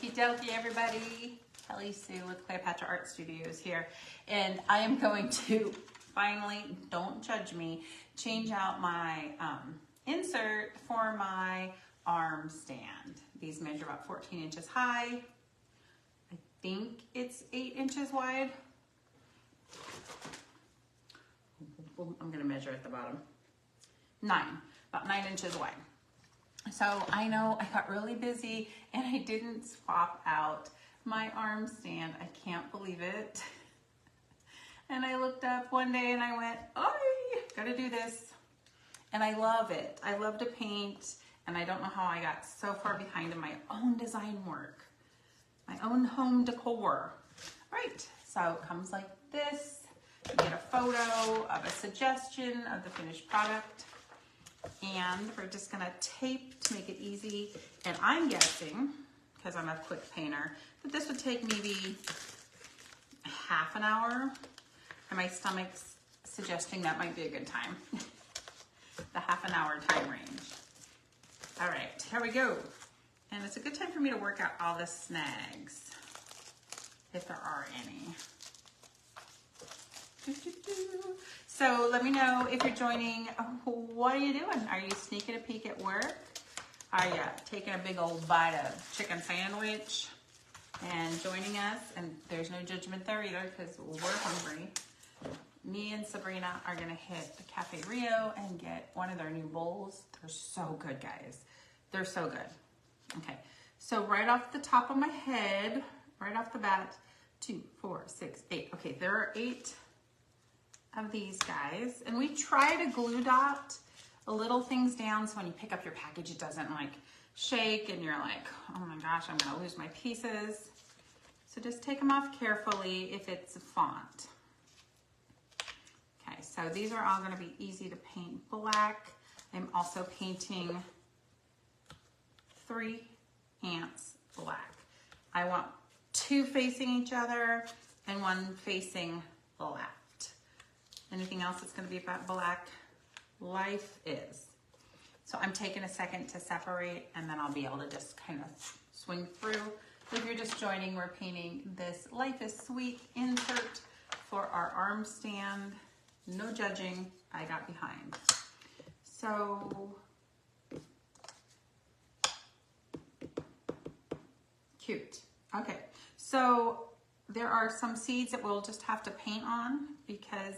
Okie dokie, everybody. Kelly Sue with Cleopatra Art Studios here. And I am going to finally, don't judge me, change out my insert for my arm stand. These measure about 14 inches high. I think it's 8 inches wide. I'm gonna measure at the bottom. About 9 inches wide. So I know I got really busy and I didn't swap out my arm stand. I can't believe it. And I looked up one day and I went, oh, gotta do this. And I love it. I love to paint, and I don't know how I got so far behind in my own design work, my own home decor. All right, so it comes like this. You get a photo of a suggestion of the finished product. And we're just gonna tape to make it easy. And I'm guessing, because I'm a quick painter, that this would take maybe half an hour. And my stomach's suggesting that might be a good time. The half an hour time range. All right, here we go. And it's a good time for me to work out all the snags, if there are any. So let me know if you're joining. What are you doing? Are you sneaking a peek at work? Are you taking a big old bite of chicken sandwich and joining us? And there's no judgment there either, because we're hungry. Me and Sabrina are gonna hit the Cafe Rio and get one of their new bowls. They're so good, guys. They're so good. Okay, so right off the top of my head, right off the bat, 2, 4, 6, 8. Okay, there are 8 of these guys, and we try to glue dot a little things down so when you pick up your package it doesn't like shake and you're like, oh my gosh, I'm gonna lose my pieces. So just take them off carefully if it's a font. Okay, so these are all gonna be easy to paint black. I'm also painting 3 ants black. I want 2 facing each other and 1 facing the left. Anything else that's going to be about black? Life is. So I'm taking a second to separate, and then I'll be able to just kind of swing through. If you're just joining, we're painting this Life is Sweet insert for our arm stand. No judging, I got behind. So cute. Okay, so there are some seeds that we'll just have to paint on, because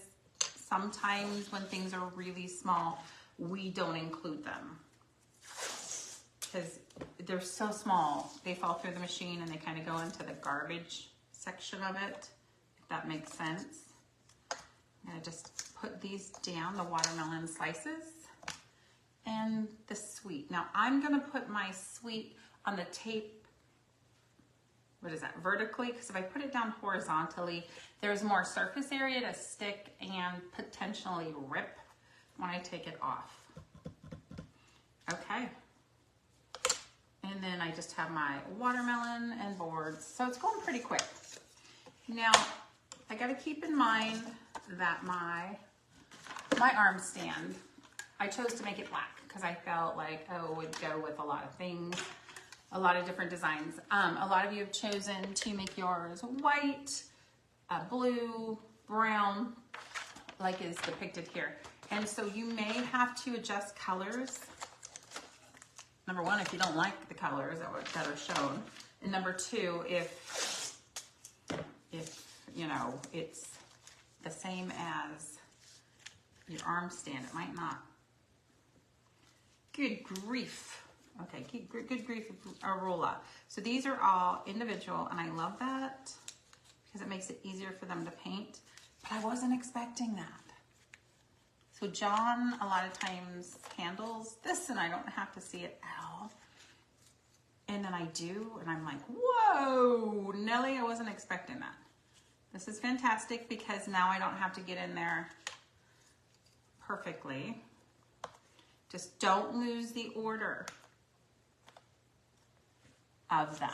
sometimes when things are really small, we don't include them because they're so small. They fall through the machine and they kind of go into the garbage section of it, if that makes sense. I'm gonna just put these down, the watermelon slices and the sweet. Now I'm gonna put my sweet on the tape, what is that, vertically, because if I put it down horizontally, there's more surface area to stick and potentially rip when I take it off. Okay. And then I just have my watermelon and boards. So it's going pretty quick. Now, I gotta keep in mind that my arm stand, I chose to make it black because I felt like, oh, it would go with a lot of things. A lot of different designs. A lot of you have chosen to make yours white, blue, brown, like is depicted here. And so you may have to adjust colors. Number 1, if you don't like the colors that are shown. And number 2, if you know, it's the same as your arm stand, it might not. Good grief. Okay, good grief, Arula. So these are all individual, and I love that because it makes it easier for them to paint, but I wasn't expecting that. So John a lot of times handles this, and I don't have to see it at all. And then I do, and I'm like, whoa, Nelly, I wasn't expecting that. This is fantastic because now I don't have to get in there perfectly. Just don't lose the order of them.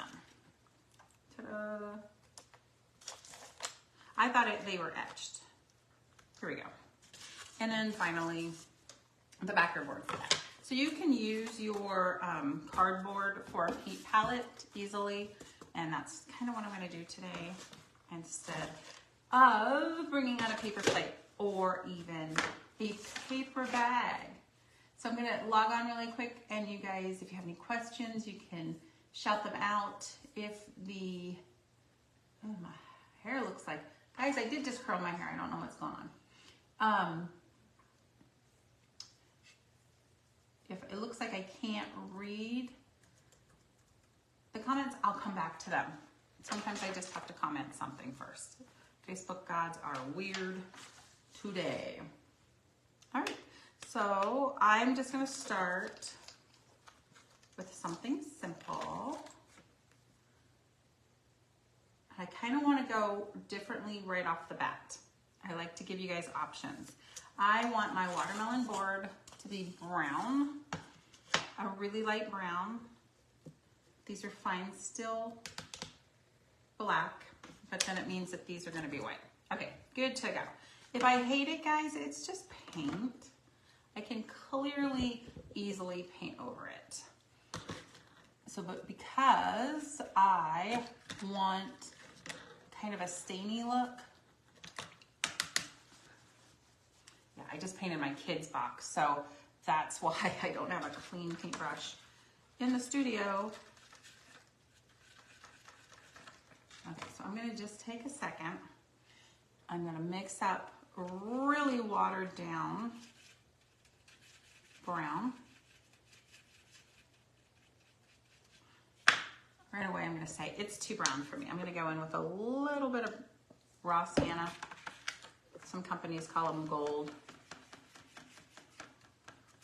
Ta-da. I thought they were etched. Here we go. And then finally, the backer board for that. So you can use your cardboard for a paint palette easily. And that's kind of what I'm going to do today instead of bringing out a paper plate or even a paper bag. So I'm going to log on really quick, and you guys, if you have any questions, you can shout them out. If the, oh, my hair looks like, guys, I did just curl my hair. I don't know what's going on. If it looks like I can't read the comments, I'll come back to them. Sometimes I just have to comment something first. Facebook gods are weird today. All right, so I'm just gonna start with something simple. I kind of want to go differently right off the bat. I like to give you guys options. I want my watermelon board to be brown, a really light brown. These are fine, still black, but then it means that these are going to be white. Okay, good to go. If I hate it, guys, it's just paint. I can clearly, easily paint over it. So, but because I want kind of a stainy look, yeah, I just painted my kids' box, so that's why I don't have a clean paintbrush in the studio. Okay, so I'm gonna just take a second. I'm gonna mix up really watered down brown. Right away, I'm gonna say it's too brown for me. I'm gonna go in with a little bit of raw sienna. Some companies call them gold.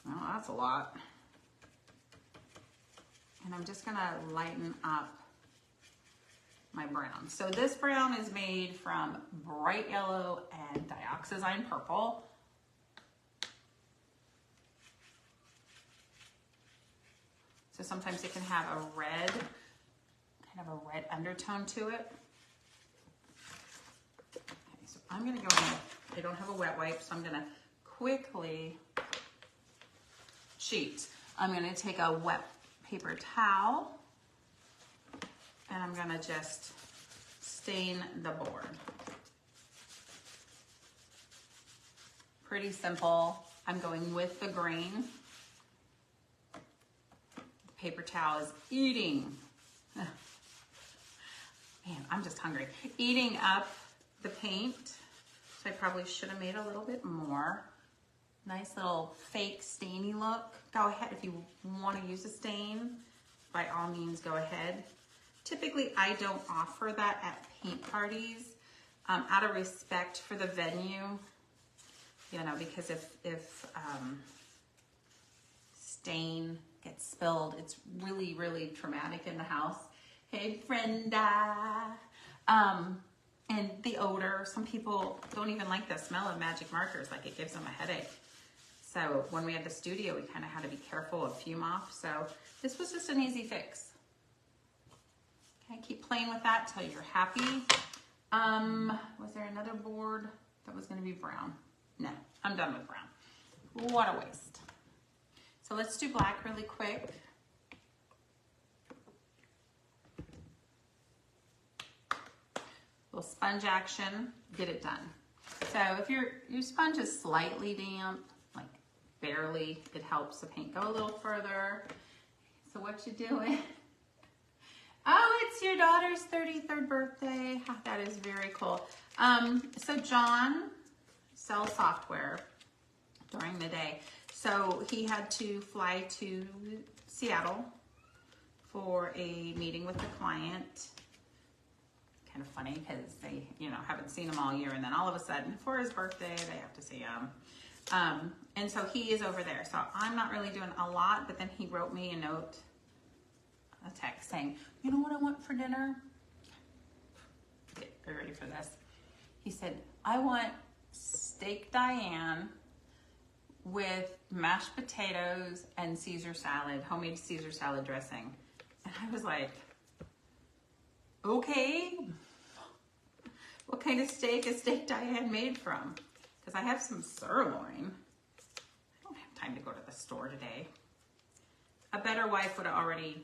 Oh, that's a lot. And I'm just gonna lighten up my brown. So this brown is made from bright yellow and dioxazine purple. So sometimes it can have a red, kind of a red undertone to it. Okay, so I'm gonna go in, I don't have a wet wipe, so I'm gonna quickly cheat. I'm gonna take a wet paper towel and I'm gonna just stain the board. Pretty simple. I'm going with the grain. The paper towel is eating. Man, I'm just hungry. Eating up the paint. So I probably should have made a little bit more. Nice little fake stainy look. Go ahead, if you want to use a stain, by all means go ahead. Typically, I don't offer that at paint parties out of respect for the venue, you know, because if stain gets spilled, it's really, really traumatic in the house. Hey, Brenda. And the odor, some people don't even like the smell of magic markers, like it gives them a headache. So when we had the studio, we kind of had to be careful of fume off. So this was just an easy fix. Okay, keep playing with that till you're happy. Was there another board that was gonna be brown? No, I'm done with brown. What a waste. So let's do black really quick. Little sponge action, get it done. So if your sponge is slightly damp, like barely, it helps the paint go a little further. So what you doing? Oh, it's your daughter's 33rd birthday. That is very cool. So John sells software during the day. So he had to fly to Seattle for a meeting with the client. Kind of funny because they, you know, haven't seen him all year, and then all of a sudden for his birthday they have to see him. And so he is over there. So I'm not really doing a lot, but then he wrote me a note, a text saying, you know what I want for dinner? Get ready for this. He said, I want steak Diane with mashed potatoes and Caesar salad, homemade Caesar salad dressing. And I was like, okay. What kind of steak is steak Diane made from? Because I have some sirloin. I don't have time to go to the store today. A better wife would have already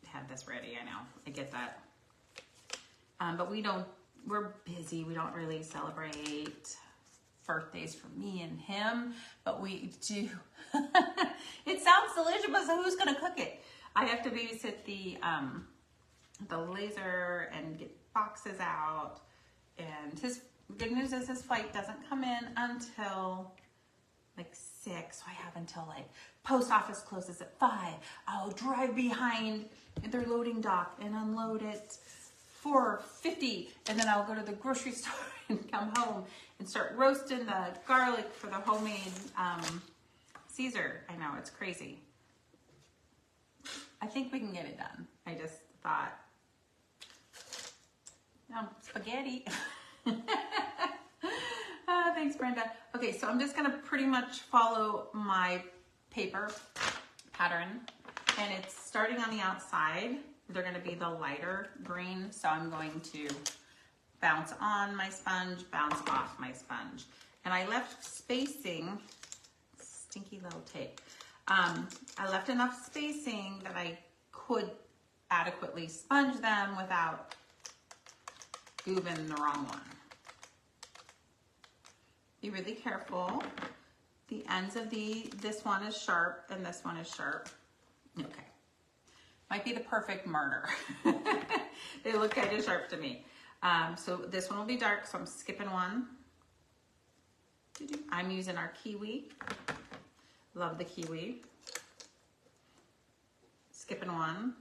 had this ready. I know, I get that. But we're busy. We don't really celebrate birthdays for me and him, but we do. It sounds delicious, but so who's gonna cook it? I have to babysit the laser and get boxes out, and his good news is his flight doesn't come in until like 6, so I have until like post office closes at 5. I'll drive behind their loading dock and unload it 4:50, and then I'll go to the grocery store and come home and start roasting the garlic for the homemade Caesar. I know, it's crazy. I think we can get it done. I just thought, spaghetti. Thanks, Brenda. Okay, so I'm just gonna pretty much follow my paper pattern, and it's starting on the outside. They're gonna be the lighter green, so I'm going to bounce on my sponge, bounce off my sponge. And I left spacing, stinky little tape. I left enough spacing that I could adequately sponge them without goobing the wrong one. Be really careful. The ends of this one is sharp and this one is sharp. Okay. Might be the perfect murder. They look kind of sharp to me. So this one will be dark, so I'm skipping one. I'm using our kiwi. Love the kiwi. Skipping one.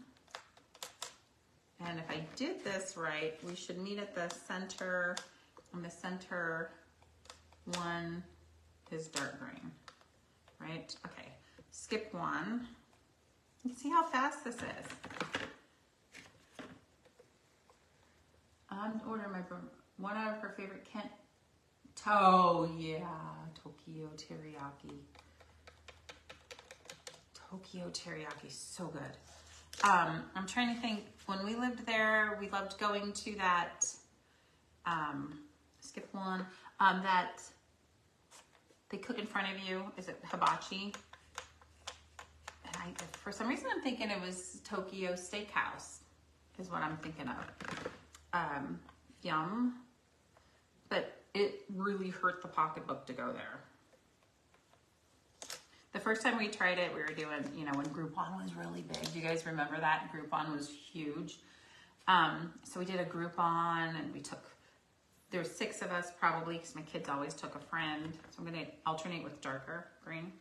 And if I did this right, we should meet at the center. And the center one is dark green, right? Okay, skip one. You can see how fast this is. On order, one of her favorite yeah, Tokyo teriyaki. Tokyo teriyaki, so good. I'm trying to think, when we lived there, we loved going to that, skip one, that they cook in front of you. Is it hibachi? And for some reason, I'm thinking it was Tokyo Steakhouse is what I'm thinking of. Yum. But it really hurt the pocketbook to go there. The first time we tried it, we were doing, when Groupon was really big. Do you guys remember that? Groupon was huge. So we did a Groupon, and there were 6 of us probably, because my kids always took a friend. So I'm going to alternate with darker green.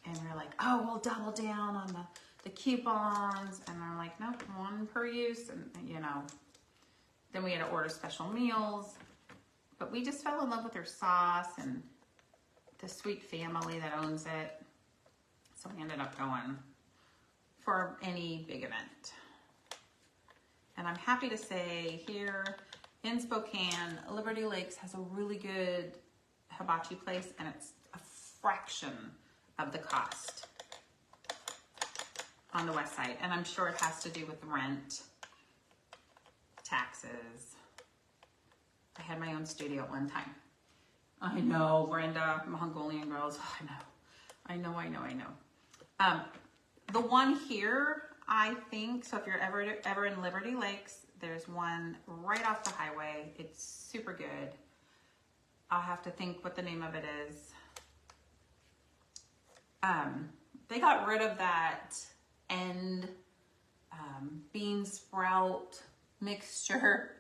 And we're like, oh, we'll double down on the coupons. And they're like, nope, 1 per use. And, then we had to order special meals. But we just fell in love with their sauce and the sweet family that owns it. So we ended up going for any big event. And I'm happy to say here in Spokane, Liberty Lakes has a really good hibachi place, and it's a fraction of the cost on the west side. And I'm sure it has to do with rent, taxes. I had my own studio at one time. I know, Brenda, Mongolian girls. Oh, I know. The one here, I think, so if you're ever in Liberty Lakes, there's one right off the highway. It's super good. I'll have to think what the name of it is. They got rid of that end bean sprout mixture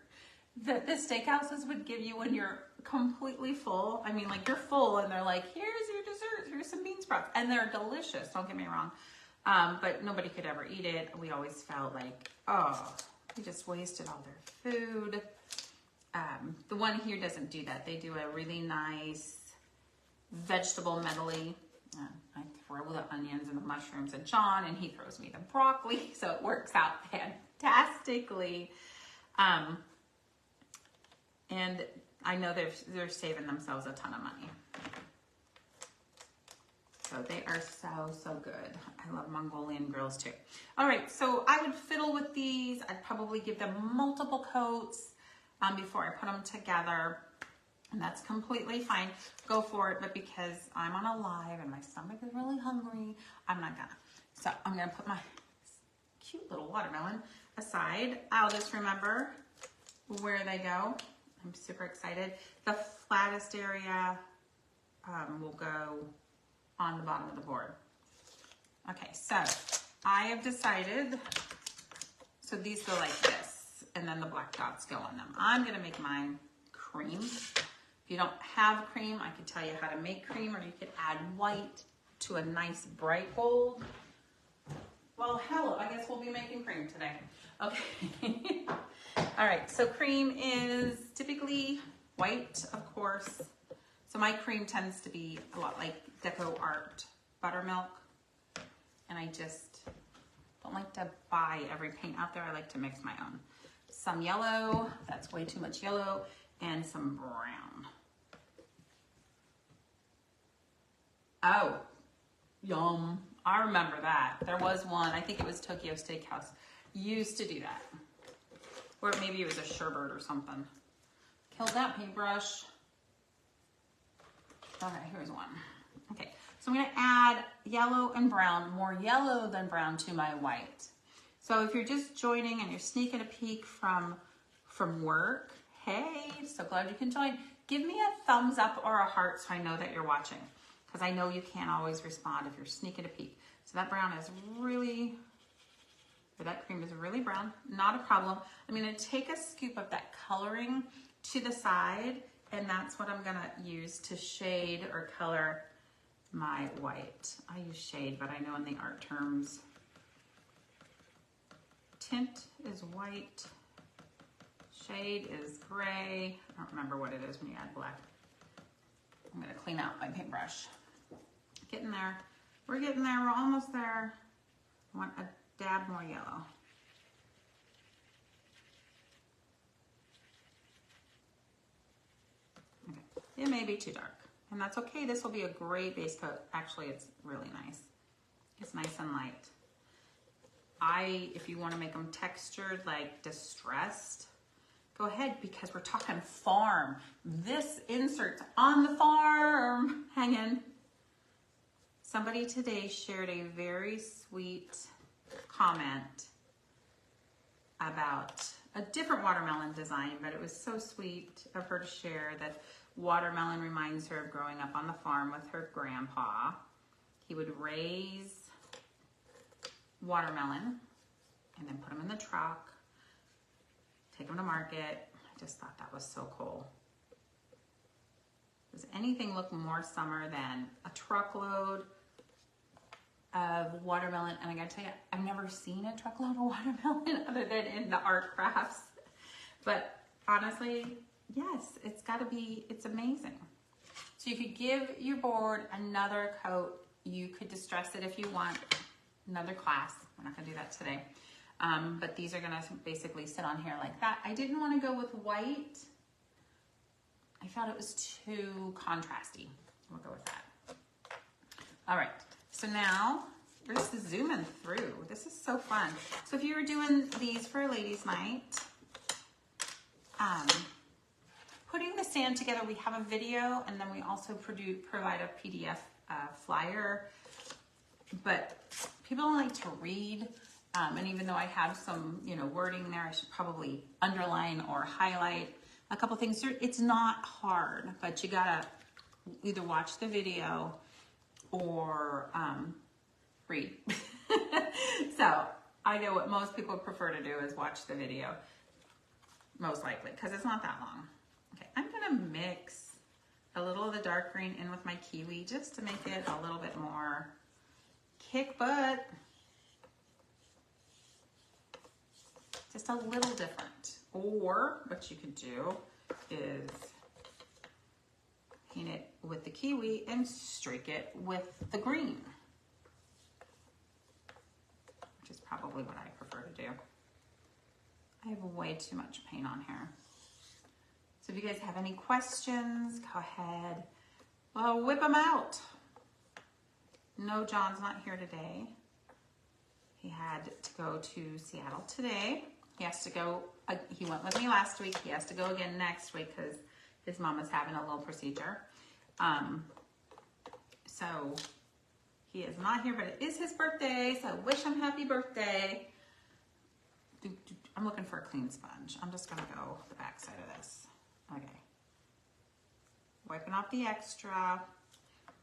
that the steakhouses would give you when you're completely full. I mean, like, you're full and they're like, here's your dessert, here's some bean sprouts. And they're delicious, don't get me wrong. But nobody could ever eat it. We always felt like, oh, we just wasted all their food. The one here doesn't do that. They do a really nice vegetable medley. I throw the onions and the mushrooms at John, and he throws me the broccoli, so it works out fantastically. And I know they're saving themselves a ton of money. So they are so good. I love Mongolian grills too. All right, so I would fiddle with these. I'd probably give them multiple coats before I put them together. And that's completely fine. Go for it, but because I'm on a live and my stomach is really hungry, I'm not gonna. So I'm gonna put my cute little watermelon aside. I'll just remember where they go. I'm super excited. The flattest area will go on the bottom of the board. Okay, so I have decided, so these go like this, and then the black dots go on them. I'm gonna make mine cream. If you don't have cream, I could tell you how to make cream, or you could add white to a nice bright gold. Well, hello, I guess we'll be making cream today. Okay. All right, so cream is typically white, of course. So my cream tends to be a lot like Decor Art buttermilk. And I just don't like to buy every paint out there. I like to mix my own. Some yellow, that's way too much yellow, and some brown. Oh, yum. I remember that. There was one, I think it was Tokyo Steakhouse, used to do that. Or maybe it was a sherbet or something. Killed that paintbrush. All right, here's one. Okay, so I'm gonna add yellow and brown, more yellow than brown to my white. So if you're just joining and you're sneaking a peek from work, hey, so glad you can join. Give me a thumbs up or a heart so I know that you're watching, because I know you can't always respond if you're sneaking a peek. So that brown is really, or that cream is really brown, not a problem. I'm gonna take a scoop of that coloring to the side, and that's what I'm gonna use to shade or color my white. I use shade, but I know in the art terms, tint is white, shade is gray. I don't remember what it is when you add black. I'm gonna clean out my paintbrush. Getting there. We're getting there, we're almost there. I want a dab more yellow. Okay, it may be too dark, and that's okay. This will be a great base coat. Actually, it's really nice. It's nice and light. If you want to make them textured, like distressed, go ahead, because we're talking farm. This insert's on the farm. Hang in. Somebody today shared a very sweet comment about a different watermelon design, but it was so sweet of her to share that watermelon reminds her of growing up on the farm with her grandpa. He would raise watermelon and then put them in the truck, take them to market. I just thought that was so cool. Does anything look more summer than a truckload of watermelon? And I gotta tell you, I've never seen a truckload of watermelon other than in the art crafts. But honestly, yes, it's amazing. So you could give your board another coat. You could distress it if you want. Another class. We're not gonna do that today. But these are gonna basically sit on here like that. I didn't wanna go with white. I felt it was too contrasty. We'll go with that. All right, so now we're just zooming through. This is so fun. So if you were doing these for a ladies' night, putting the sand together, we have a video, and then we also provide a PDF flyer. But people don't like to read, and even though I have some, wording there, I should probably underline or highlight a couple things. It's not hard, but you gotta either watch the video or read. So I know what most people prefer to do is watch the video, most likely, because it's not that long. Okay, I'm gonna mix a little of the dark green in with my kiwi just to make it a little bit more kick butt. Just a little different. Or what you could do is paint it with the kiwi and streak it with the green, which is probably what I prefer to do. I have way too much paint on here. So if you guys have any questions, go ahead. Well, whip them out. No, John's not here today. He had to go to Seattle today. He has to go, he went with me last week. He has to go again next week because his mom is having a little procedure. So He is not here, but it is his birthday, so I wish him happy birthday. I'm looking for a clean sponge. I'm just gonna go the back side of this. Okay. Wiping off the extra.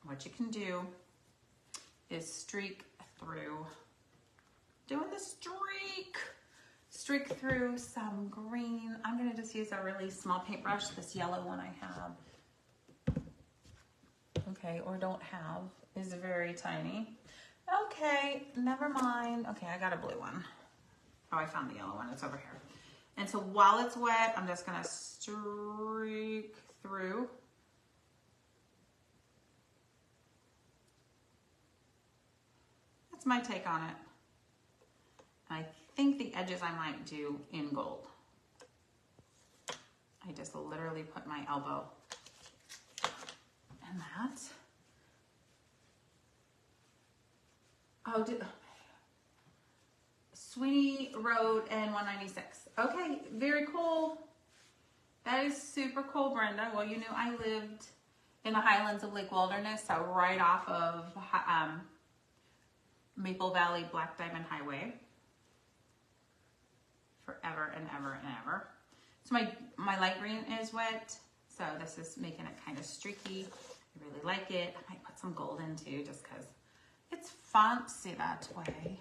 What you can do is streak through. Doing the streak. Streak through some green. I'm gonna just use a really small paintbrush, this yellow one I have. Okay, or don't have, is very tiny. Okay, never mind. Okay, I got a blue one. Oh, I found the yellow one, it's over here. And so while it's wet, I'm just gonna streak through. That's my take on it. I think the edges I might do in gold. I just literally put my elbow in that. Oh, Sweeney Road and 196. Okay, very cool. That is super cool, Brenda. Well, you know, I lived in the highlands of Lake Wilderness, so right off of Maple Valley Black Diamond Highway. Forever and ever and ever. So my light green is wet, so this is making it kind of streaky. I really like it. I might put some gold in too, just because it's fancy that way.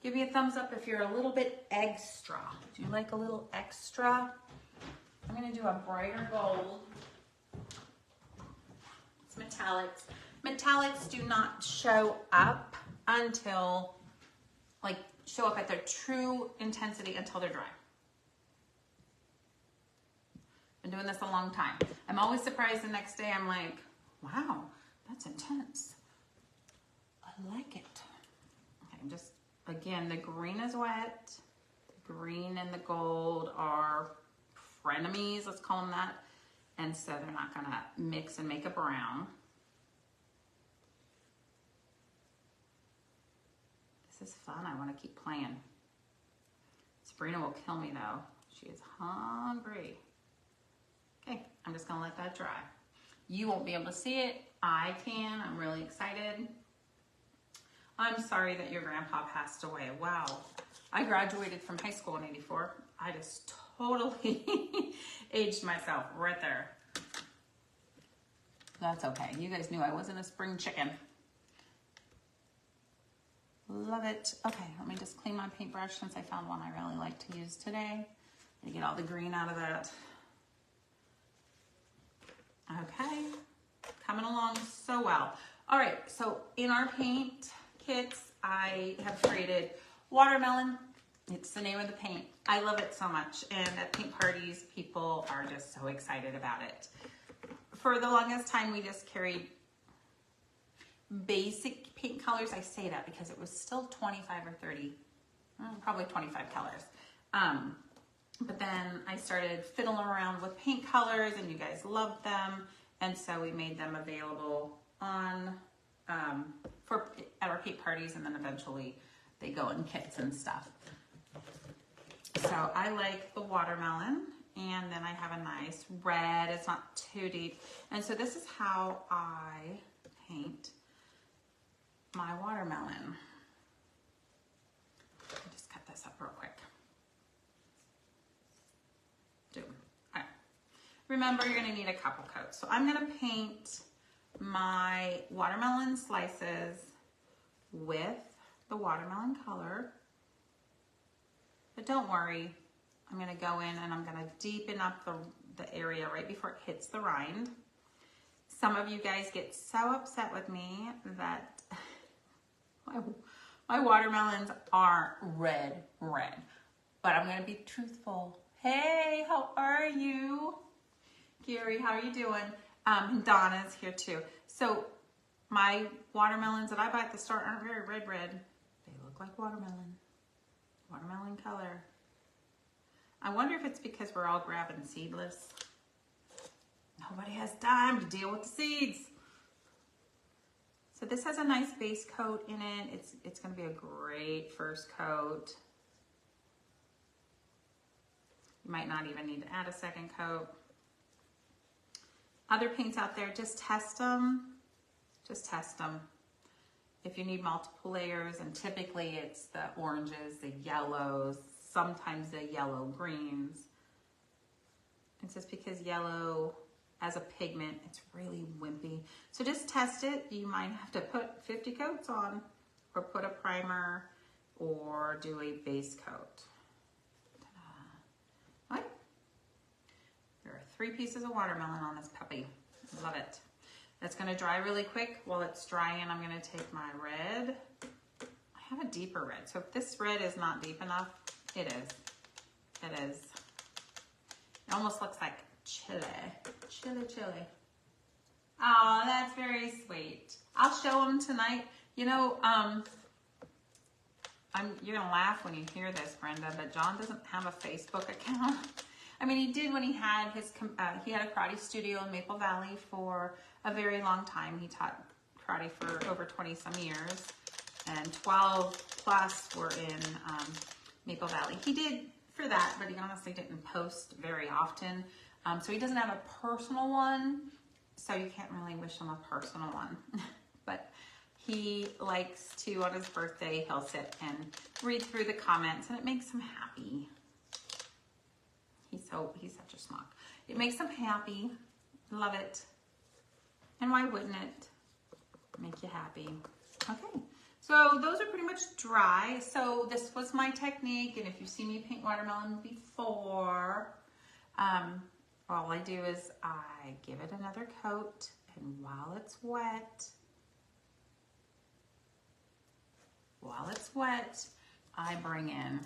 Give me a thumbs up if you're a little bit extra. Do you like a little extra? I'm gonna do a brighter gold. It's metallics. Metallics do not show up until, like, show up at their true intensity until they're dry. Been doing this a long time. I'm always surprised the next day. I'm like, wow, that's intense. I like it. Okay, I'm just, again, the green is wet. The green and the gold are frenemies, let's call them that. And so they're not gonna mix and make a brown. This is fun, I wanna keep playing. Sabrina will kill me though. She is hungry. Okay, I'm just gonna let that dry. You won't be able to see it. I can, I'm really excited. I'm sorry that your grandpa passed away. Wow, I graduated from high school in '84. I just totally aged myself right there. That's okay, you guys knew I wasn't a spring chicken. Love it. Okay, let me just clean my paintbrush since I found one I really like to use today. To get all the green out of that. Okay, coming along so well. All right, so in our paint kits, I have created watermelon. It's the name of the paint. I love it so much, and at paint parties, people are just so excited about it. For the longest time, we just carried basic paint colors. I say that because it was still 25 or 30, probably 25 colors. But then I started fiddling around with paint colors, and you guys loved them, and so we made them available on at our paint parties, and then eventually they go in kits and stuff. So I like the watermelon, and then I have a nice red. It's not too deep, and so this is how I paint my watermelon. I'll just cut this up real quick. Okay. Remember, you're gonna need a couple coats. So I'm gonna paint my watermelon slices with the watermelon color. But don't worry, I'm gonna go in and I'm gonna deepen up the area right before it hits the rind. Some of you guys get so upset with me that my watermelons are red, but I'm gonna be truthful. Hey, how are you? Gary, how are you doing? Donna's here too. So my watermelons that I buy at the store aren't very red. They look like watermelon color. I wonder if it's because we're all grabbing seedless. Nobody has time to deal with the seeds. So this has a nice base coat in it. It's gonna be a great first coat. You might not even need to add a second coat. Other paints out there, just test them. Just test them. if you need multiple layers, and typically it's the oranges, the yellows, sometimes the yellow greens. It's just because yellow as a pigment, it's really wimpy. So just test it. You might have to put 50 coats on, or put a primer, or do a base coat. Right. There are 3 pieces of watermelon on this puppy. Love it. That's gonna dry really quick. While it's drying, I'm gonna take my red. I have a deeper red, so if this red is not deep enough, it is. It is. It almost looks like chili. Chili. Oh, that's very sweet. I'll show them tonight. You know, you're gonna laugh when you hear this, Brenda, but John doesn't have a Facebook account. I mean, he did when he had his, he had a karate studio in Maple Valley for a very long time. He taught karate for over 20 some years, and 12 plus were in Maple Valley. He did for that, but he honestly didn't post very often. So he doesn't have a personal one, so you can't really wish him a personal one. But he likes to, on his birthday, he'll sit and read through the comments, and it makes him happy. He's such a smock. It makes him happy. Love it. And why wouldn't it make you happy? Okay, so those are pretty much dry. So this was my technique, and if you've seen me paint watermelon before, all I do is I give it another coat, and while it's wet, I bring in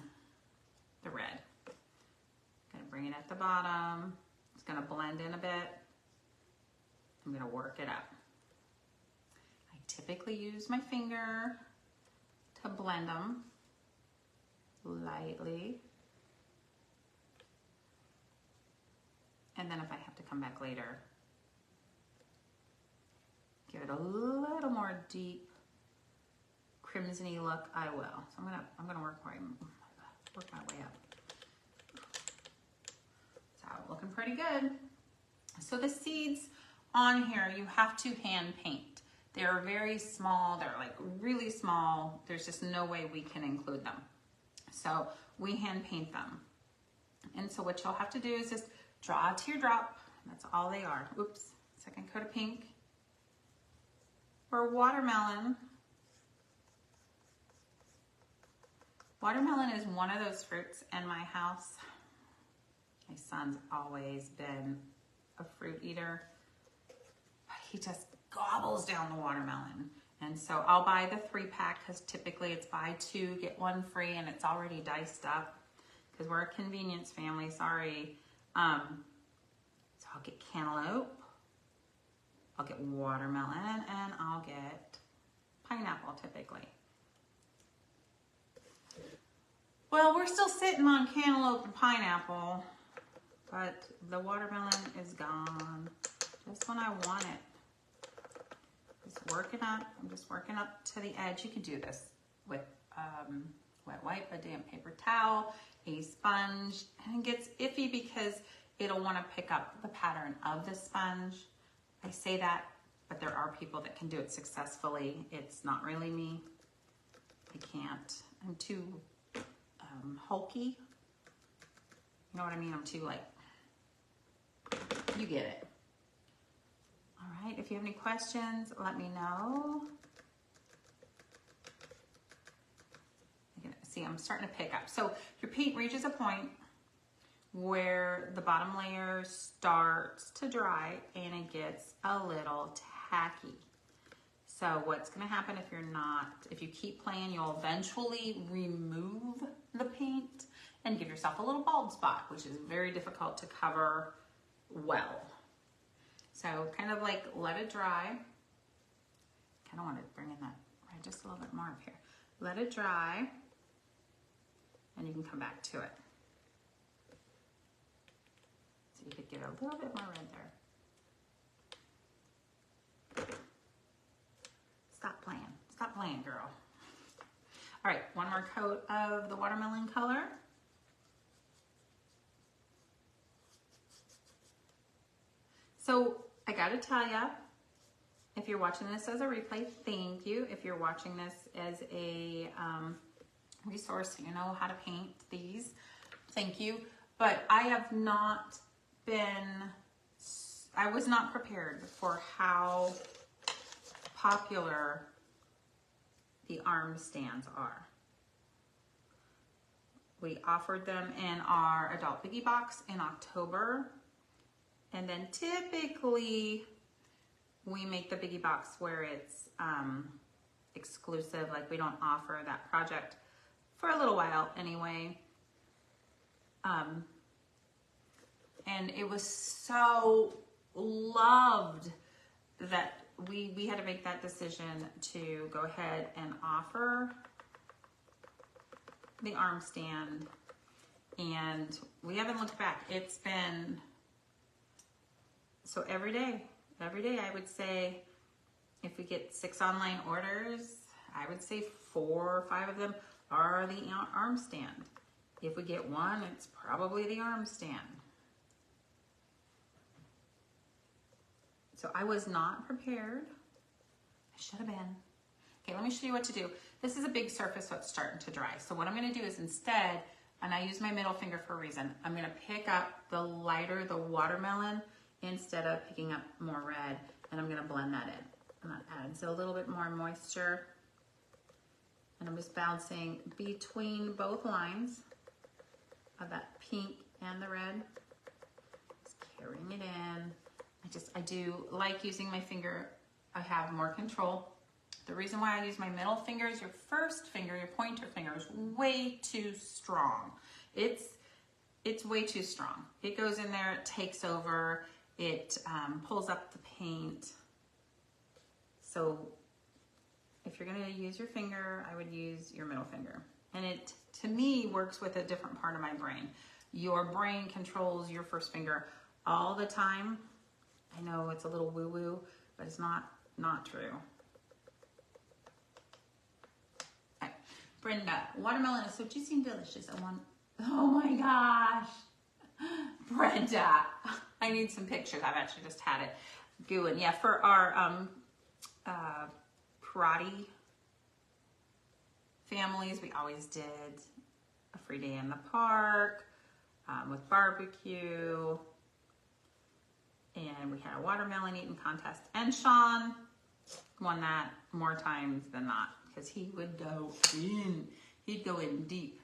the red. I'm gonna bring it at the bottom. It's gonna blend in a bit. I'm gonna work it up. I typically use my finger to blend them lightly. And then if I have to come back later, give it a little more deep crimsony look, I will. So I'm gonna work my way up. So looking pretty good. So the seeds on here, you have to hand paint. They're very small, they're like really small. There's just no way we can include them. So we hand paint them. And so what you'll have to do is just draw a teardrop. That's all they are. Oops, second coat of pink. For watermelon, watermelon is one of those fruits in my house. My son's always been a fruit eater, but he just gobbles down the watermelon. And so I'll buy the 3-pack because typically it's buy 2, get 1 free, and it's already diced up because we're a convenience family, sorry. So I'll get cantaloupe, I'll get watermelon, and I'll get pineapple typically. Well, we're still sitting on cantaloupe and pineapple, but the watermelon is gone just when I want it. Just working up, I'm just working up to the edge. You can do this with wet wipe, a damp paper towel, a sponge, and it gets iffy because it'll want to pick up the pattern of the sponge. I say that, but there are people that can do it successfully. It's not really me. I can't. I'm too hulky. You know what I mean? I'm too like, you get it. All right, if you have any questions, let me know. See, I'm starting to pick up. So your paint reaches a point where the bottom layer starts to dry and it gets a little tacky. So what's gonna happen if you keep playing, you'll eventually remove the paint and give yourself a little bald spot, which is very difficult to cover well. So kind of like let it dry. Kind of want to bring in that right just a little bit more up here. Let it dry and you can come back to it. So you could get a little bit more red there. Stop playing, girl. All right, one more coat of the watermelon color. So I gotta tell ya, If you're watching this as a replay, thank you. If you're watching this as a resource, you know how to paint these, thank you. But I have not been, I was not prepared for how popular the arm stands are. We offered them in our adult biggie box in October. And then typically we make the biggie box where it's exclusive, like we don't offer that project for a little while anyway. And it was so loved that we had to make that decision to go ahead and offer the arm stand, and we haven't looked back. It's been, so every day I would say if we get 6 online orders, I would say 4 or 5 of them are the arm stand. If we get 1, it's probably the arm stand. So I was not prepared. I should have been. Okay, let me show you what to do. This is a big surface, so it's starting to dry. So what I'm gonna do is instead, and I use my middle finger for a reason, I'm gonna pick up the lighter, the watermelon, instead of picking up more red, and I'm gonna blend that in. I'm gonna add so a little bit more moisture, and I'm just bouncing between both lines of that pink and the red. Just carrying it in. I do like using my finger. I have more control. The reason why I use my middle finger is your first finger, your pointer finger, is way too strong. It's way too strong. It goes in there, it takes over, it pulls up the paint. So if you're gonna use your finger, I would use your middle finger. And it, to me, works with a different part of my brain. Your brain controls your first finger all the time. I know it's a little woo-woo, but it's not true. Okay. Brenda, watermelon is so juicy and delicious. Oh my gosh. Brenda, I need some pictures. I've actually just had it gooing. Yeah, for our karate families, we always did a free day in the park with barbecue. And we had a watermelon eating contest. And Sean won that more times than not because he would go in. He'd go in deep.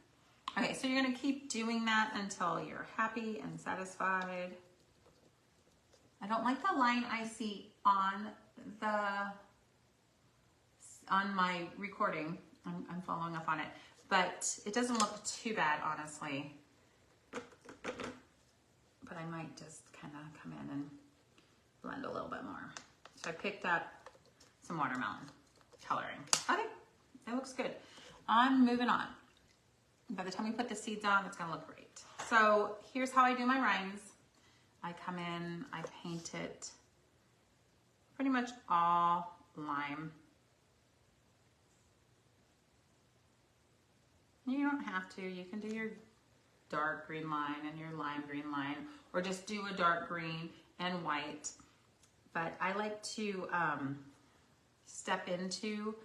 Okay, so you're gonna keep doing that until you're happy and satisfied. I don't like the line I see on my recording. I'm following up on it, but it doesn't look too bad, honestly. But I might just kind of come in and blend a little bit more. So I picked up some watermelon coloring. Okay, it looks good. I'm moving on. By the time we put the seeds on, it's gonna look great. So here's how I do my rinds. I come in, I paint it pretty much all lime. You don't have to, you can do your dark green line and your lime green line, or just do a dark green and white. But I like to step into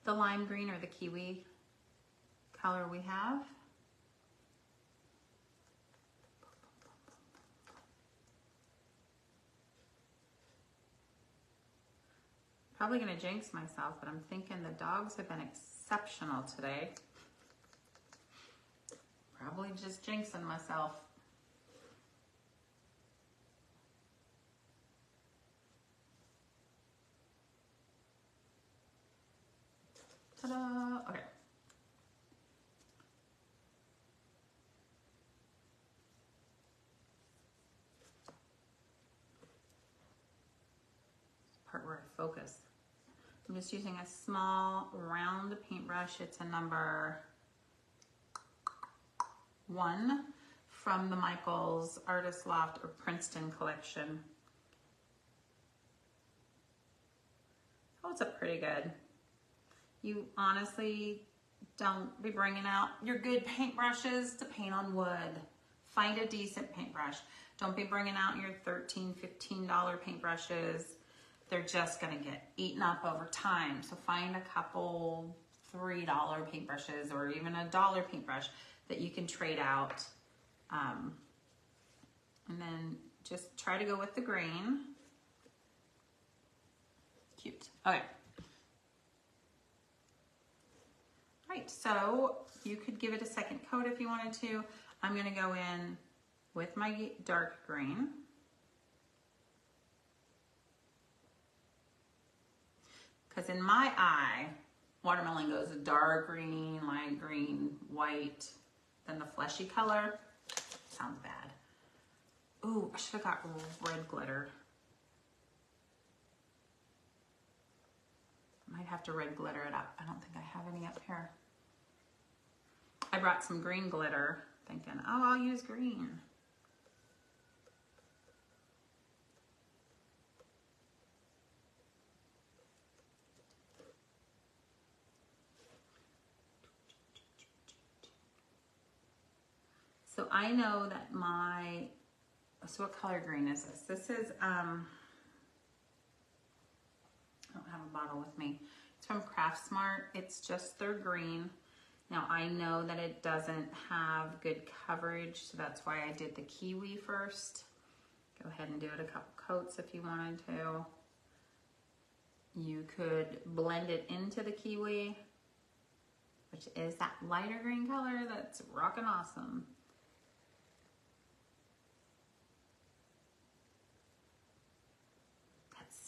the lime green or the kiwi color we have. Probably gonna jinx myself, but I'm thinking the dogs have been exceptional today. Probably just jinxing myself. Ta-da! Okay. Part where I focus. I'm just using a small round paintbrush. It's a number 1 from the Michaels Artist Loft or Princeton collection. Oh, it's a pretty good. You honestly don't be bringing out your good paintbrushes to paint on wood. Find a decent paintbrush. Don't be bringing out your $13, $15 paintbrushes they're just gonna get eaten up over time. So find a couple $3 paintbrushes or even $1 paintbrush that you can trade out. And then just try to go with the grain. Cute. Okay. Right, so you could give it a second coat if you wanted to. I'm gonna go in with my dark green. Because in my eye, watermelon goes dark green, light green, white, then the fleshy color. Sounds bad. Ooh, I should have got red glitter. Might have to red glitter it up. I don't think I have any up here. I brought some green glitter, thinking, oh, I'll use green. So I know that so what color green is this? This is, I don't have a bottle with me. It's from Craft Smart. It's just their green. Now I know that it doesn't have good coverage, so that's why I did the kiwi first. Go ahead and do it a couple coats if you wanted to. You could blend it into the kiwi, which is that lighter green color that's rockin' awesome.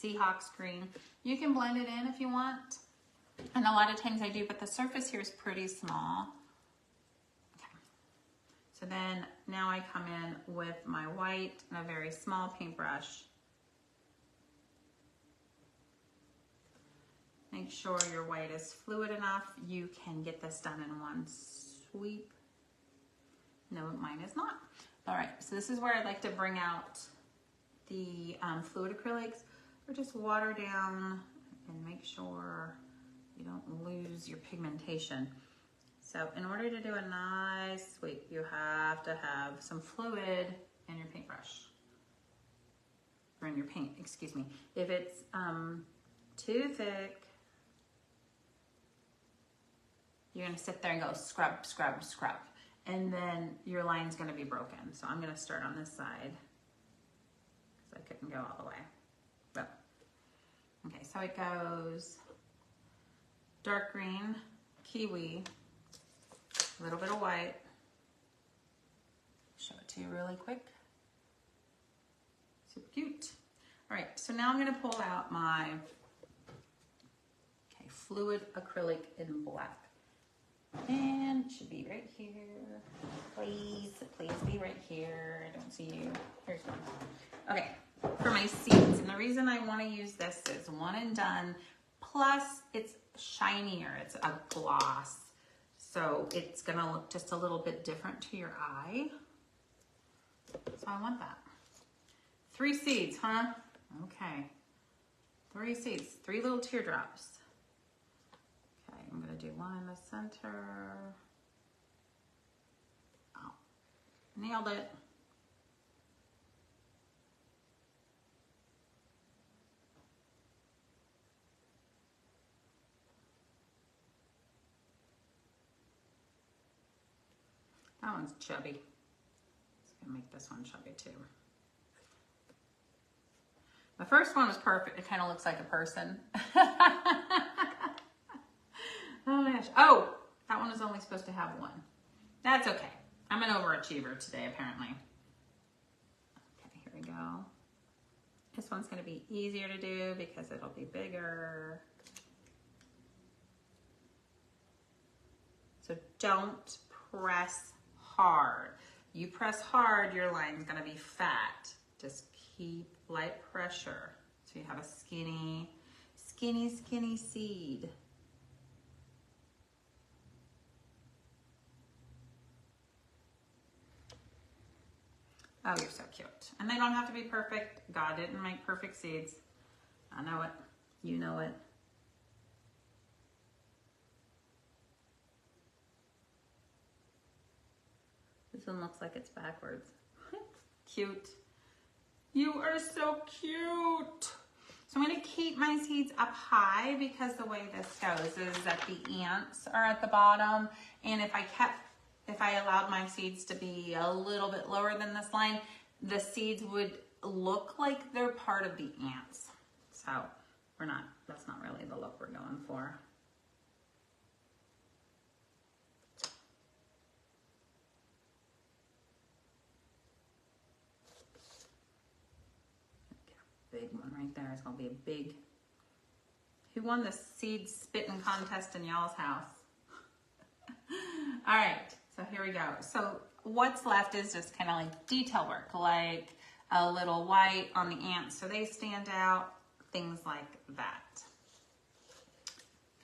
Seahawks green. You can blend it in if you want. And a lot of times I do, but the surface here is pretty small. Okay. So then now I come in with my white and a very small paintbrush. Make sure your white is fluid enough. You can get this done in one sweep. No, mine is not. All right, so this is where I like to bring out the fluid acrylics, or just water down and make sure you don't lose your pigmentation. So in order to do a nice sweep, you have to have some fluid in your paintbrush, or in your paint, excuse me. If it's too thick, you're gonna sit there and go scrub, scrub, scrub, and then your line's gonna be broken. So I'm gonna start on this side because I couldn't go all the way. Okay, so it goes dark green, kiwi, a little bit of white. Show it to you really quick. Super cute. All right, so now I'm gonna pull out my fluid acrylic in black. And it should be right here. Please, please be right here. I don't see you. Here's one. Okay. For my seeds, and the reason I want to use this is one and done, plus it's shinier, it's a gloss, so it's gonna look just a little bit different to your eye, so I want that. 3 seeds, huh? Okay, 3 seeds, 3 little teardrops. Okay, I'm gonna do one in the center. Oh, nailed it. That one's chubby. It's gonna make this one chubby too. The first one was perfect. It kind of looks like a person. Oh my gosh. Oh, that one was only supposed to have 1. That's okay. I'm an overachiever today, apparently. Okay, here we go. This one's gonna be easier to do because it'll be bigger. So don't press hard. You press hard, your line's gonna be fat. Just keep light pressure. So you have a skinny, skinny, skinny seed. Oh, you're so cute. And they don't have to be perfect. God didn't make perfect seeds. I know it. You know it. This one looks like it's backwards. Cute. You are so cute. So I'm going to keep my seeds up high because the way this goes is that the ants are at the bottom. And if I allowed my seeds to be a little bit lower than this line, the seeds would look like they're part of the ants. So that's not really the look we're going for. Big one right there. It's gonna be a big. Who won the seed spitting contest in y'all's house? All right, so here we go. So what's left is just kind of like detail work, like a little white on the ants so they stand out, things like that.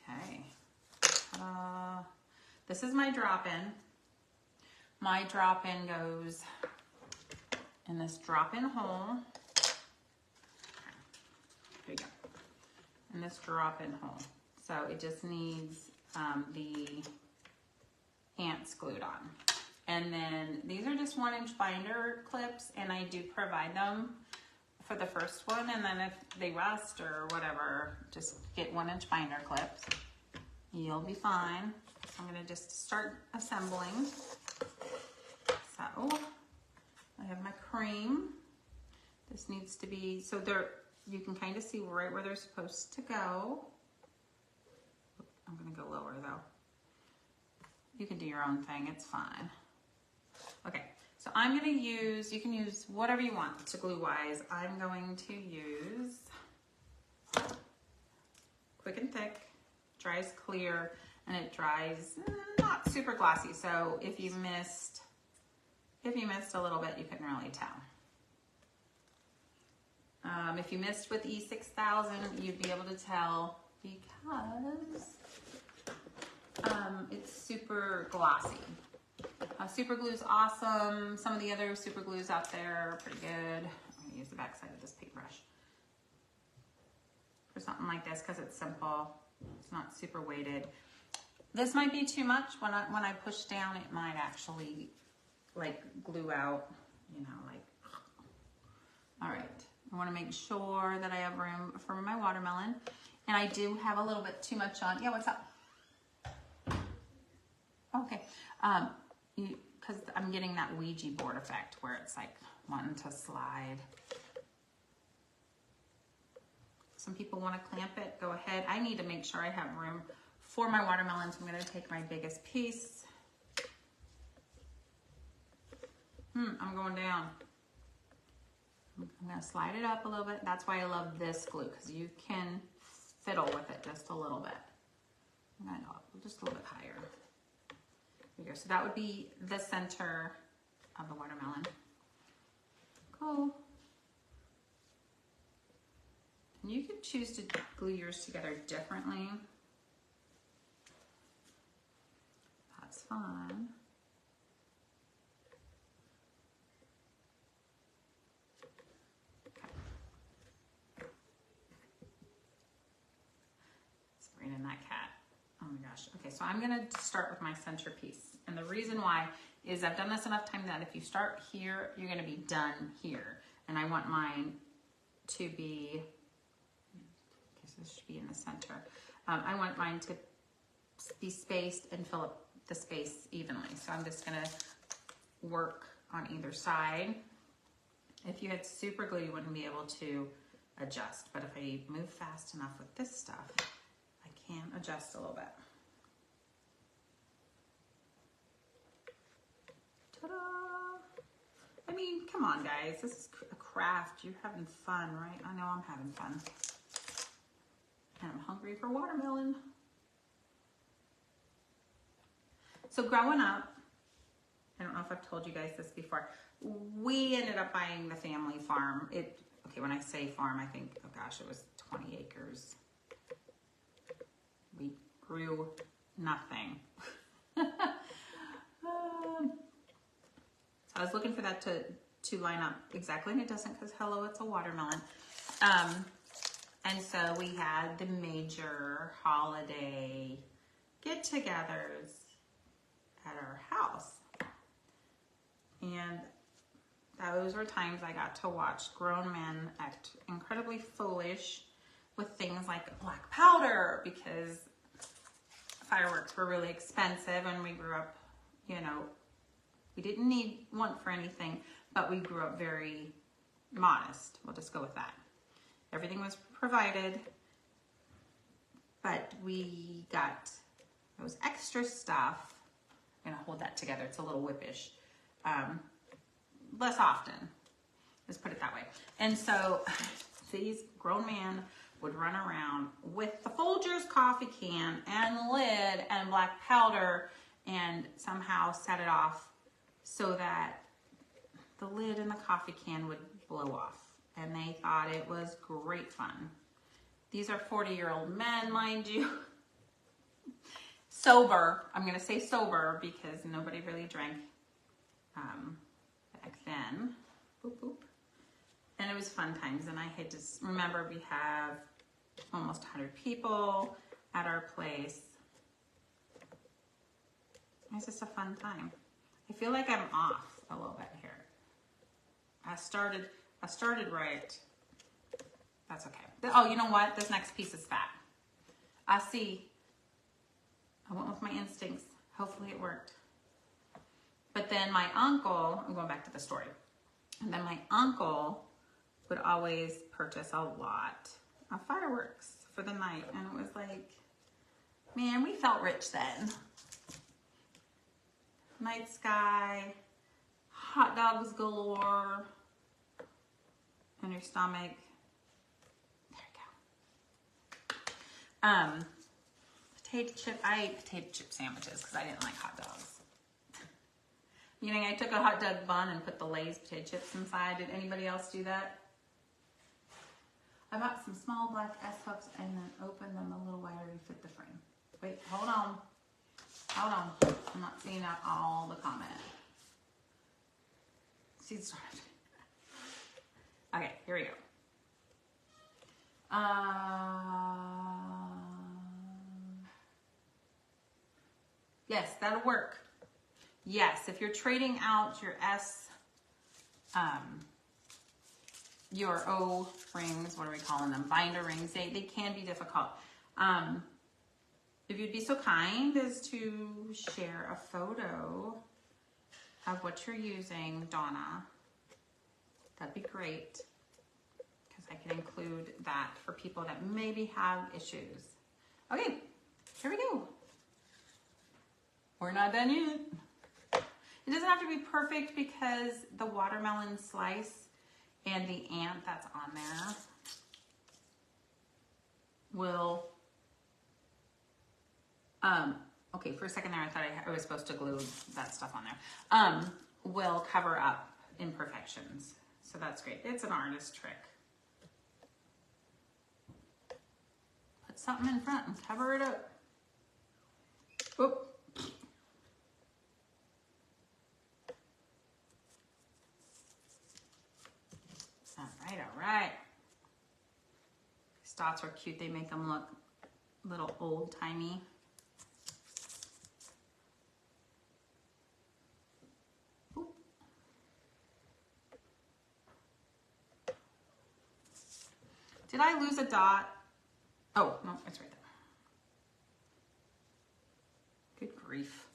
Okay. This is my drop-in. My drop-in goes in this drop-in hole. There you go. In this drop-in hole. So it just needs the ants glued on. And then these are just 1-inch binder clips, and I do provide them for the first one, and then if they rust or whatever, just get 1-inch binder clips. You'll be fine. So I'm gonna just start assembling. So I have my cream. This needs to be, so you can kind of see right where they're supposed to go. I'm gonna go lower though. You can do your own thing, it's fine. Okay, so I'm gonna use, you can use whatever you want to glue wise. I'm going to use Quick and Thick, dries clear, and it dries not super glossy. So if you missed a little bit, you couldn't really tell. If you missed with E6000, you'd be able to tell because it's super glossy. Super glue's awesome. Some of the other super glues out there are pretty good. I'm gonna use the back side of this paintbrush for something like this because it's simple. It's not super weighted. This might be too much. When I push down, it might actually like glue out, you know, like. All right. I want to make sure that I have room for my watermelon. And I do have a little bit too much on. Yeah, what's up? Okay. Because I'm getting that Ouija board effect where it's like wanting to slide. Some people want to clamp it. Go ahead. I need to make sure I have room for my watermelons. I'm going to take my biggest piece. I'm going down. I'm going to slide it up a little bit. That's why I love this glue, because you can fiddle with it just a little bit. I'm going to go just a little bit higher. There you go. So that would be the center of the watermelon. Cool. And you could choose to glue yours together differently. That's fine. And that cat. Oh my gosh. Okay, so I'm gonna start with my centerpiece. And the reason why is I've done this enough time that if you start here, you're gonna be done here. And I want mine to be, I guess this should be in the center. I want mine to be spaced and fill up the space evenly. So I'm just gonna work on either side. If you had super glue, you wouldn't be able to adjust. But if I move fast enough with this stuff, can adjust a little bit. Ta-da! I mean, come on guys, this is a craft. You're having fun, right? I know I'm having fun. And I'm hungry for watermelon. So growing up, I don't know if I've told you guys this before, we ended up buying the family farm. Okay, when I say farm, I think, oh gosh, it was 20 acres. We grew nothing. So I was looking for that to line up exactly, and it doesn't because hello, it's a watermelon. And so we had the major holiday get-togethers at our house. And those were times I got to watch grown men act incredibly foolish with things like black powder because fireworks were really expensive and we grew up, you know, we didn't want for anything, but we grew up very modest. We'll just go with that. Everything was provided, but we got those extra stuff. I'm gonna hold that together. It's a little whippish. Less often. Let's put it that way. And so these grown men would run around with the Folgers coffee can and lid and black powder and somehow set it off so that the lid in the coffee can would blow off. And they thought it was great fun. These are 40-year-old men, mind you. Sober. I'm going to say sober because nobody really drank back then. Boop, boop. And it was fun times. And I had to remember we have almost 100 people at our place. It's just a fun time. I feel like I'm off a little bit here. I started right. That's okay. Oh, you know what? This next piece is fat. I see. I went with my instincts. Hopefully it worked. But then my uncle, I'm going back to the story. And then my uncle would always purchase a lot of fireworks for the night. And it was like, man, we felt rich then. Night sky, hot dogs galore in your stomach. There we go. Potato chip. I ate potato chip sandwiches because I didn't like hot dogs. Meaning I took a hot dog bun and put the Lay's potato chips inside. Did anybody else do that? I bought some small black S-hooks and then opened them a little wider to fit the frame. Wait, hold on. Hold on. I'm not seeing out all the comment. She's started. Okay, here we go. Yes, that'll work. Yes, if you're trading out your O rings, what are we calling them? Binder rings. They can be difficult. If you'd be so kind as to share a photo of what you're using, Donna, that'd be great. Because I can include that for people that maybe have issues. Okay, here we go. We're not done yet. It doesn't have to be perfect because the watermelon slice and the ant that's on there will, okay, for a second there I thought I was supposed to glue that stuff on there, will cover up imperfections. So that's great. It's an artist trick. Put something in front and cover it up. Whoop. All right. These dots are cute. They make them look a little old-timey. Did I lose a dot? Oh, no, it's right there. Good grief.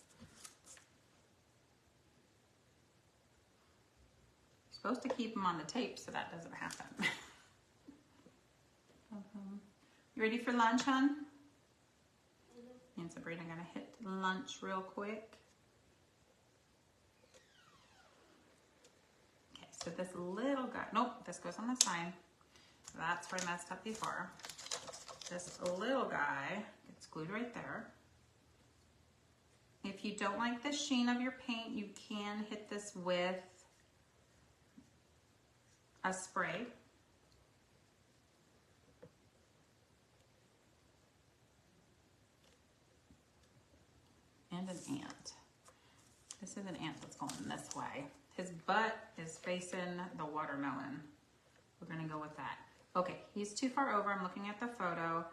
Supposed to keep them on the tape so that doesn't happen. You ready for lunch, hon? Me and Sabrina are gonna hit lunch real quick. Okay, so this little guy, nope, this goes on the side. That's where I messed up before. This little guy gets glued right there. If you don't like the sheen of your paint, you can hit this with a spray. And an ant. This is an ant that's going this way. His butt is facing the watermelon. We're gonna go with that. Okay, he's too far over. I'm looking at the photo.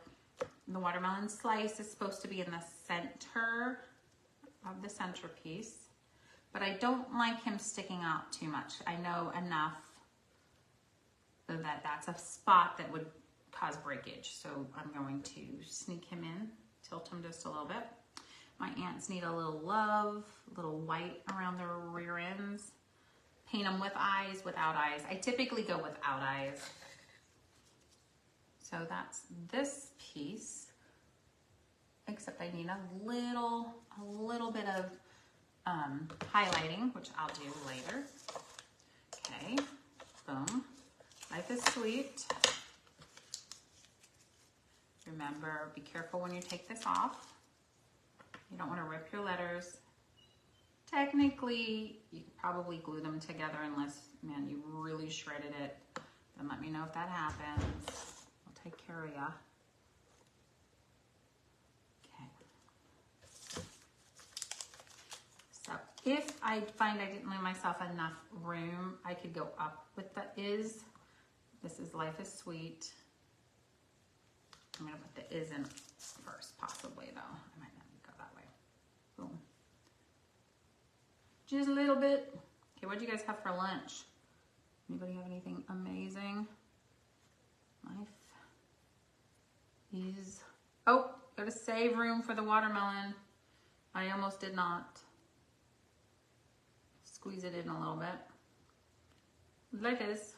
The watermelon slice is supposed to be in the center of the centerpiece, but I don't like him sticking out too much. I know enough that that's a spot that would cause breakage. So I'm going to sneak him in, tilt him just a little bit. My ants need a little love, a little white around their rear ends. Paint them with eyes, without eyes. I typically go without eyes. So that's this piece, except I need a little bit of highlighting, which I'll do later. Okay, boom. Life is sweet. Remember, be careful when you take this off. You don't want to rip your letters. Technically, you could probably glue them together unless, man, you really shredded it. Then let me know if that happens. I'll take care of ya. Okay. So if I find I didn't leave myself enough room, I could go up with the is. This is Life is Sweet. I'm gonna put the is in first, possibly though. I might not go that way. Boom. Just a little bit. Okay, what do you guys have for lunch? Anybody have anything amazing? Life is, oh, gotta save room for the watermelon. I almost did not. Squeeze it in a little bit. Like this.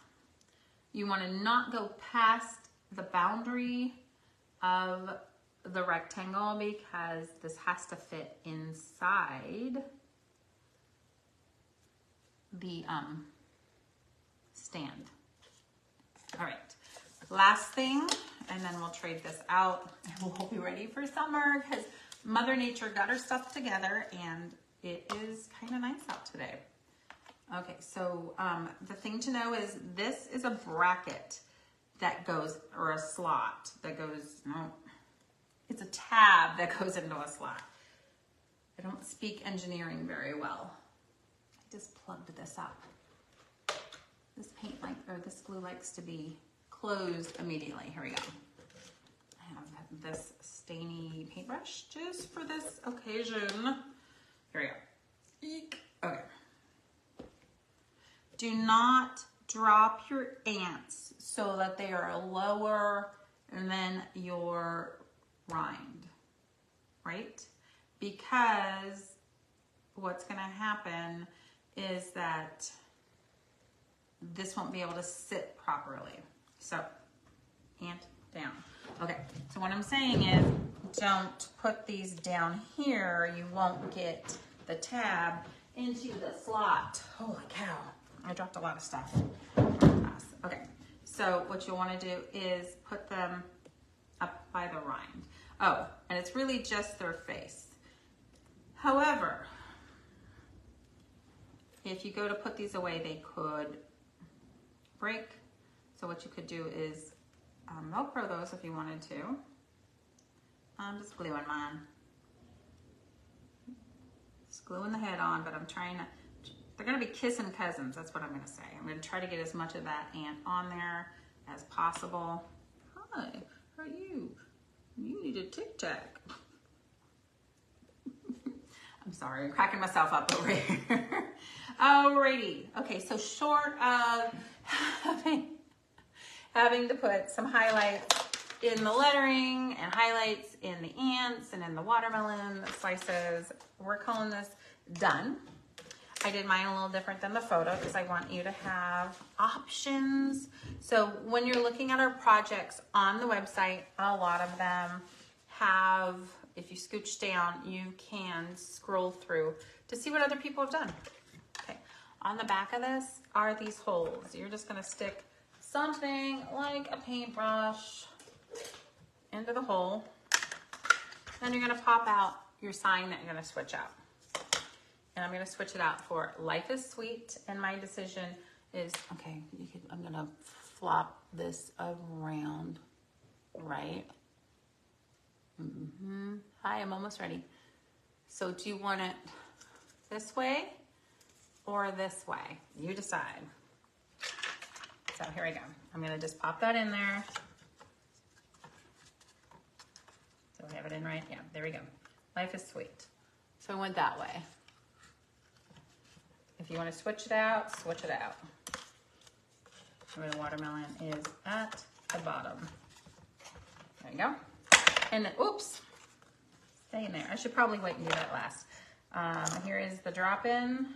You wanna not go past the boundary of the rectangle because this has to fit inside the stand. All right, last thing, and then we'll trade this out and we'll be ready for summer because Mother Nature got her stuff together and it is kind of nice out today. Okay, so the thing to know is this is a bracket that goes, or a slot that goes, no, it's a tab that goes into a slot. I don't speak engineering very well. I just plugged this up. This paint or this glue likes to be closed immediately. Here we go. I have this stainy paintbrush just for this occasion. Here we go. Eek. Okay. Do not drop your ants so that they are lower than your rind, right? Because what's gonna happen is that this won't be able to sit properly. So, ant down. Okay, so what I'm saying is don't put these down here. You won't get the tab into the slot. Holy cow, I dropped a lot of stuff. Okay, so what you'll want to do is put them up by the rind. Oh, and it's really just their face. However, if you go to put these away, they could break. So what you could do is Velcro those if you wanted to. I'm just gluing mine. Just gluing the head on, but I'm trying to, they're gonna be kissing cousins, that's what I'm gonna say. I'm gonna try to get as much of that ant on there as possible. Hi, how are you? You need a Tic Tac. I'm sorry, I'm cracking myself up over here. Alrighty, okay, so short of having to put some highlights in the lettering and highlights in the ants and in the watermelon slices, we're calling this done. I did mine a little different than the photo because I want you to have options. So when you're looking at our projects on the website, a lot of them have, if you scooch down, you can scroll through to see what other people have done. Okay, on the back of this are these holes. You're just gonna stick something like a paintbrush into the hole. Then you're gonna pop out your sign that you're gonna switch out. And I'm gonna switch it out for Life is Sweet. And my decision is, okay, I'm gonna flop this around, right? Hi, I'm almost ready. So do you want it this way or this way? You decide. So here we go. I'm gonna just pop that in there. So we have it in right, yeah, there we go. Life is Sweet. So I went that way. If you want to switch it out, switch it out. Where the watermelon is at the bottom. we go. And then, oops, stay in there. I should probably wait and do that last. Here is the drop-in.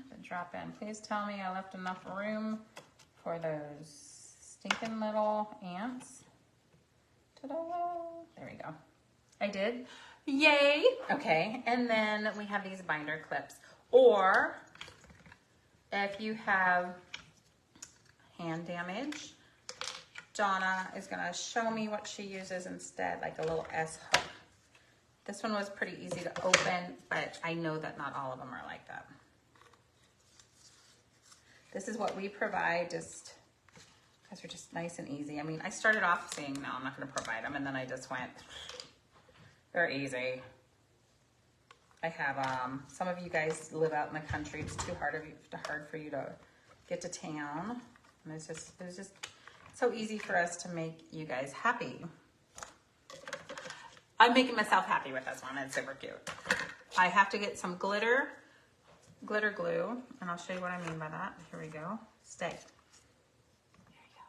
Please tell me I left enough room for those stinking little ants. Ta-da! There we go. I did. Yay! Okay, and then we have these binder clips. Or if you have hand damage, Donna is gonna show me what she uses instead, like a little S hook. This one was pretty easy to open, but I know that not all of them are like that. This is what we provide, just because they're just nice and easy. I mean, I started off saying, no, I'm not gonna provide them, and then I just went, they're easy. I have, some of you guys live out in the country. It's too hard for you to get to town. And it's just so easy for us to make you guys happy. I'm making myself happy with this one. It's super cute. I have to get some glitter glue, and I'll show you what I mean by that. Here we go. Stay. There you go.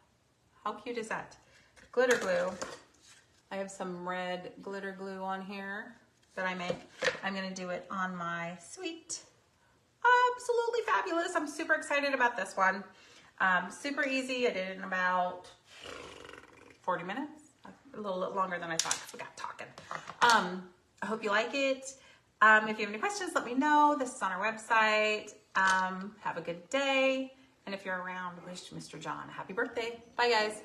How cute is that? Glitter glue. I have some red glitter glue on here that I make. I'm gonna do it on my sweet. Absolutely fabulous. I'm super excited about this one. Super easy. I did it in about 40 minutes. A little longer than I thought because we got talking. I hope you like it. If you have any questions, let me know. This is on our website. Have a good day. And if you're around, wish Mr. John a happy birthday. Bye, guys.